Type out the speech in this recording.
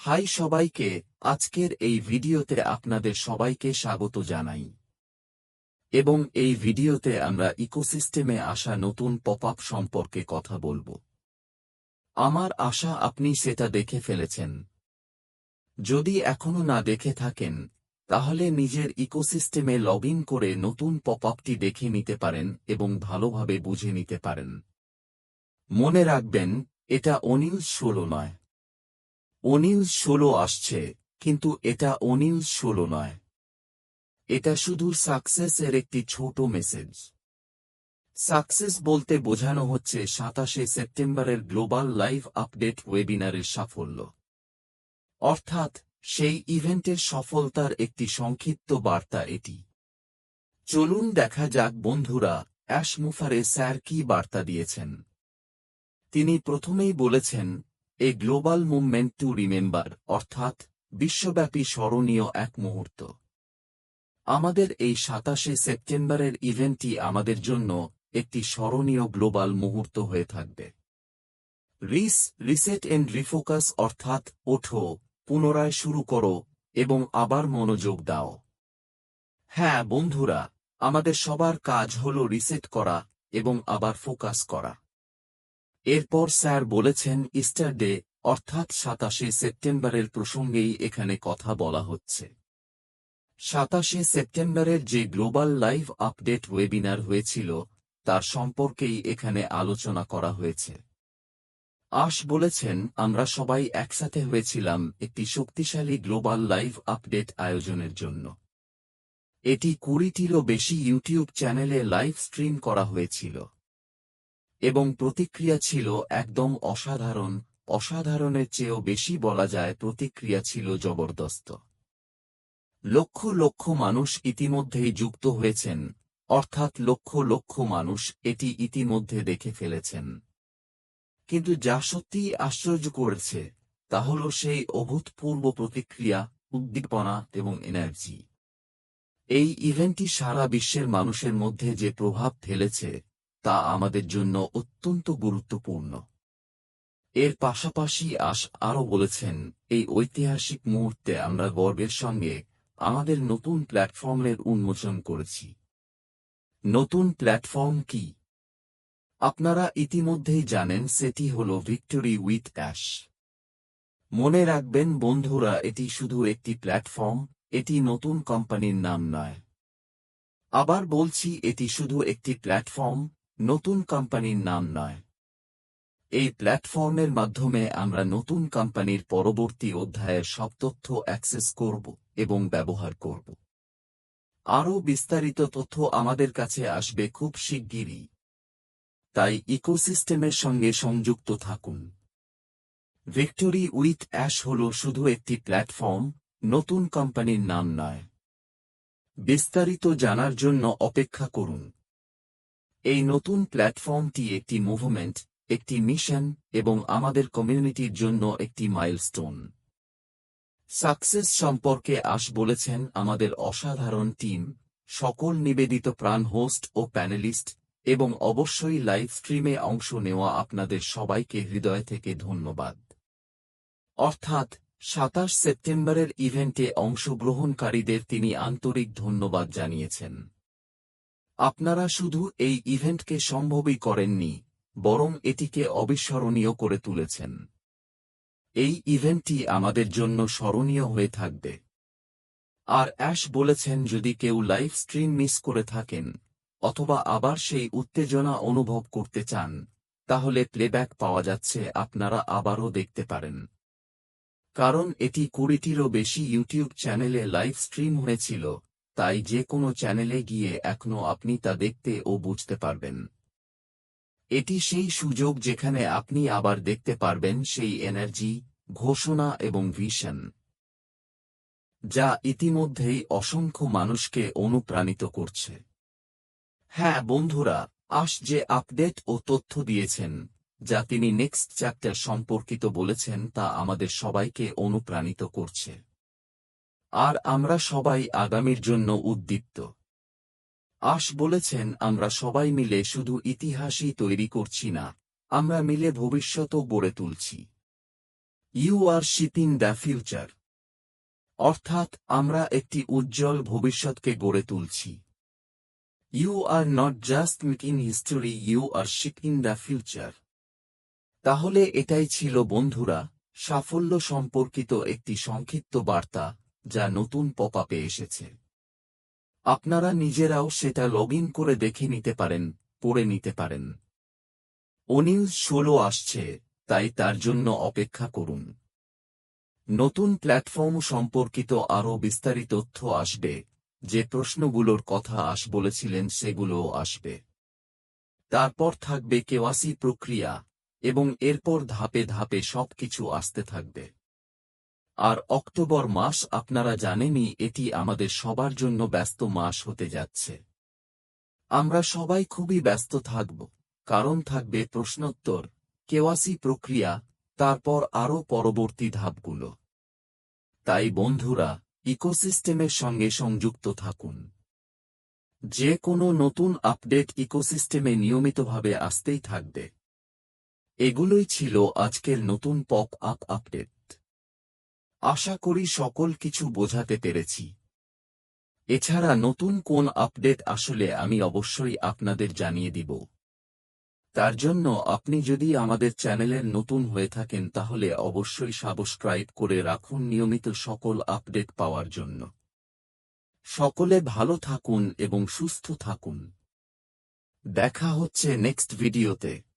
High সবাইকে, আজকের এই ভিডিওতে আপনাদের সবাইকে স্বাগত জানাই। এবং এই ভিডিওতে আমরা ইকোসিস্টেমে আসা নতুন পপআপ সম্পর্কে কথা বলবো। আমার আশা আপনি সেটা দেখে ফেলেছেন। যদি এখনো না দেখে থাকেন, তাহলে নিজের ইকোসিস্টেমে লগ ইন করে নতুন পপআপটি দেখে নিতে পারেন এবং ভালোভাবে বুঝে নিতে পারেন। মনে রাখবেন, এটা অনিল 16 নয়। অনিল 16 আসছে, কিন্তু এটা অনিল 16 নয়। এটা শুধু সাকসেসের একটি ছোট মেসেজ। সাকসেস বলতে বোঝানো হচ্ছে 27শে সেপ্টেম্বরের গ্লোবাল লাইভ আপডেট ওয়েবিনারের সাফল্য। অর্থাৎ, সেই ইভেন্টের সফলতার একটি সংক্ষিপ্ত বার্তা এটি। চলুন দেখা যাক বন্ধুরা, অ্যাশ মুফারে স্যার কি বার্তা দিয়েছেন। তিনি প্রথমেই বলেছেন, এ গ্লোবাল মুভমেন্ট টু রিমেম্বার, অর্থাৎ বিশ্বব্যাপী স্মরণীয় এক মুহূর্ত। আমাদের এই 27শে সেপ্টেম্বরের ইভেন্টটি আমাদের জন্য একটি স্মরণীয় গ্লোবাল মুহূর্ত হয়ে থাকবে। রিসেট এন্ড রিফোকাস, অর্থাৎ ওঠো, পুনরায় শুরু করো এবং আবার মনোযোগ দাও। হ্যাঁ বন্ধুরা, আমাদের সবার কাজ হল রিসেট করা এবং আবার ফোকাস করা। এরপর স্যার বলেছেন ইস্টার ডে, অর্থাৎ 27শে সেপ্টেম্বরের প্রসঙ্গেই এখানে কথা বলা হচ্ছে। 27শে সেপ্টেম্বরের যে গ্লোবাল লাইভ আপডেট ওয়েবিনার হয়েছিল, তার সম্পর্কেই এখানে আলোচনা করা হয়েছে। আশ বলেছেন, আমরা সবাই একসাথে হয়েছিলাম একটি শক্তিশালী গ্লোবাল লাইভ আপডেট আয়োজনের জন্য। এটি 20টিরও বেশি ইউটিউব চ্যানেলে লাইভ স্ট্রিম করা হয়েছিল। এবং প্রতিক্রিয়া ছিল একদম অসাধারণ, অসাধারণের চেয়েও বেশি বলা যায়, প্রতিক্রিয়া ছিল জবরদস্ত। লক্ষ লক্ষ মানুষ ইতিমধ্যেই যুক্ত হয়েছেন, অর্থাৎ লক্ষ লক্ষ মানুষ এটি ইতিমধ্যে দেখে ফেলেছেন। কিন্তু যা সত্যিই আশ্চর্য করেছে, তা হল সেই অভূতপূর্ব প্রতিক্রিয়া, উদ্দীপনা এবং এনার্জি। এই ইভেন্টটি সারা বিশ্বের মানুষের মধ্যে যে প্রভাব ফেলেছে, তা আমাদের জন্য অত্যন্ত গুরুত্বপূর্ণ। এর পাশাপাশি আরও বলেছেন, এই ঐতিহাসিক মুহূর্তে আমরা গর্বের সঙ্গে আমাদের নতুন প্ল্যাটফর্মের উন্মোচন করেছি। নতুন প্ল্যাটফর্ম কি? আপনারা ইতিমধ্যেই জানেন, সেটি হল ভিক্টোরি উইথ অ্যাশ। মনে রাখবেন বন্ধুরা, এটি শুধু একটি প্ল্যাটফর্ম, এটি নতুন কোম্পানির নাম নয়। আবার বলছি, এটি শুধু একটি প্ল্যাটফর্ম, নতুন কোম্পানির নাম নয়। এই প্ল্যাটফর্মের মাধ্যমে আমরা নতুন কোম্পানির পরবর্তী অধ্যায়ের সব তথ্য অ্যাক্সেস করব এবং ব্যবহার করব। আরও বিস্তারিত তথ্য আমাদের কাছে আসবে খুব শিগগিরই। তাই ইকোসিস্টেমের সঙ্গে সংযুক্ত থাকুন। ভিক্টোরি উইথ অ্যাশ হল শুধু একটি প্ল্যাটফর্ম, নতুন কোম্পানির নাম নয়। বিস্তারিত জানার জন্য অপেক্ষা করুন। এই নতুন প্ল্যাটফর্মটি একটি মুভমেন্ট, একটি মিশন এবং আমাদের কমিউনিটির জন্য একটি মাইলস্টোন। সাকসেস সম্পর্কে বলেছেন, আমাদের অসাধারণ টিম, সকল নিবেদিত প্রাণ হোস্ট ও প্যানেলিস্ট, এবং অবশ্যই লাইভ স্ট্রিমে অংশ নেওয়া আপনাদের সবাইকে হৃদয় থেকে ধন্যবাদ। অর্থাৎ 27 সেপ্টেম্বরের ইভেন্টে অংশগ্রহণকারীদের তিনি আন্তরিক ধন্যবাদ জানিয়েছেন। আপনারা শুধু এই ইভেন্টকে সম্ভবই করেননি, বরং এটিকে অবিস্মরণীয় করে তুলেছেন। এই ইভেন্টটি আমাদের জন্য স্মরণীয় হয়ে থাকবে। আর অ্যাশ বলেছেন, যদি কেউ লাইভ স্ট্রিম মিস করে থাকেন, অথবা আবার সেই উত্তেজনা অনুভব করতে চান, তাহলে প্লেব্যাক পাওয়া যাচ্ছে, আপনারা আবারও দেখতে পারেন। কারণ এটি 20টিরও বেশি ইউটিউব চ্যানেলে লাইভ স্ট্রিম হয়েছিল, তাই যে কোনো চ্যানেলে গিয়ে এখনও আপনি তা দেখতে ও বুঝতে পারবেন। এটি সেই সুযোগ যেখানে আপনি আবার দেখতে পারবেন সেই এনার্জি, ঘোষণা এবং ভিশন, যা ইতিমধ্যেই অসংখ্য মানুষকে অনুপ্রাণিত করছে। হ্যাঁ বন্ধুরা, যে আপডেট ও তথ্য দিয়েছেন, যা তিনি নেক্সট চ্যাপ্টার সম্পর্কিত বলেছেন, তা আমাদের সবাইকে অনুপ্রাণিত করছে। আর আমরা সবাই আগামীর জন্য উদ্দীপ্ত। বলেছেন, আমরা সবাই মিলে শুধু ইতিহাসই তৈরি করছি না, আমরা মিলে ভবিষ্যতও গড়ে তুলছি। You are shipping the future. অর্থাৎ আমরা একটি উজ্জ্বল ভবিষ্যৎকে গড়ে তুলছি। You are not just making history, you are shipping the future. তাহলে এটাই ছিল বন্ধুরা সাফল্য সম্পর্কিত একটি সংক্ষিপ্ত বার্তা, যা নতুন পপ আপে এসেছে। আপনারা নিজেরাও সেটা লগ ইন করে দেখে নিতে পারেন, পড়ে নিতে পারেন। ওনিউজ 16 আসছে, তাই তার জন্য অপেক্ষা করুন। নতুন প্ল্যাটফর্ম সম্পর্কিত আরও বিস্তারিত তথ্য আসবে, যে প্রশ্নগুলোর কথা বলেছিলেন সেগুলোও আসবে। তারপর থাকবে কেওয়াইসি প্রক্রিয়া, এবং এরপর ধাপে ধাপে সবকিছু আসতে থাকবে। আর অক্টোবর মাস আপনারা জানেনই, এটি আমাদের সবার জন্য ব্যস্ত মাস হতে যাচ্ছে। আমরা সবাই খুবই ব্যস্ত থাকব, কারণ থাকবে প্রশ্নোত্তর, কেওয়াইসি প্রক্রিয়া, তারপর আরও পরবর্তী ধাপগুলো। তাই বন্ধুরা, ইকোসিস্টেমের সঙ্গে সংযুক্ত থাকুন। যে কোনো নতুন আপডেট ইকোসিস্টেমে নিয়মিতভাবে আসতেই থাকবে। এগুলোই ছিল আজকের নতুন পপ আপ আপডেট। আশা করি সকল কিছু বোঝাতে পেরেছি। এছাড়া নতুন কোন আপডেট আসলে আমি অবশ্যই আপনাদের জানিয়ে দিব। তার জন্য আপনি যদি আমাদের চ্যানেলের নতুন হয়ে থাকেন তাহলে অবশ্যই সাবস্ক্রাইব করে রাখুন নিয়মিত সকল আপডেট পাওয়ার জন্য। সকলে ভালো থাকুন এবং সুস্থ থাকুন। দেখা হচ্ছে নেক্সট ভিডিওতে।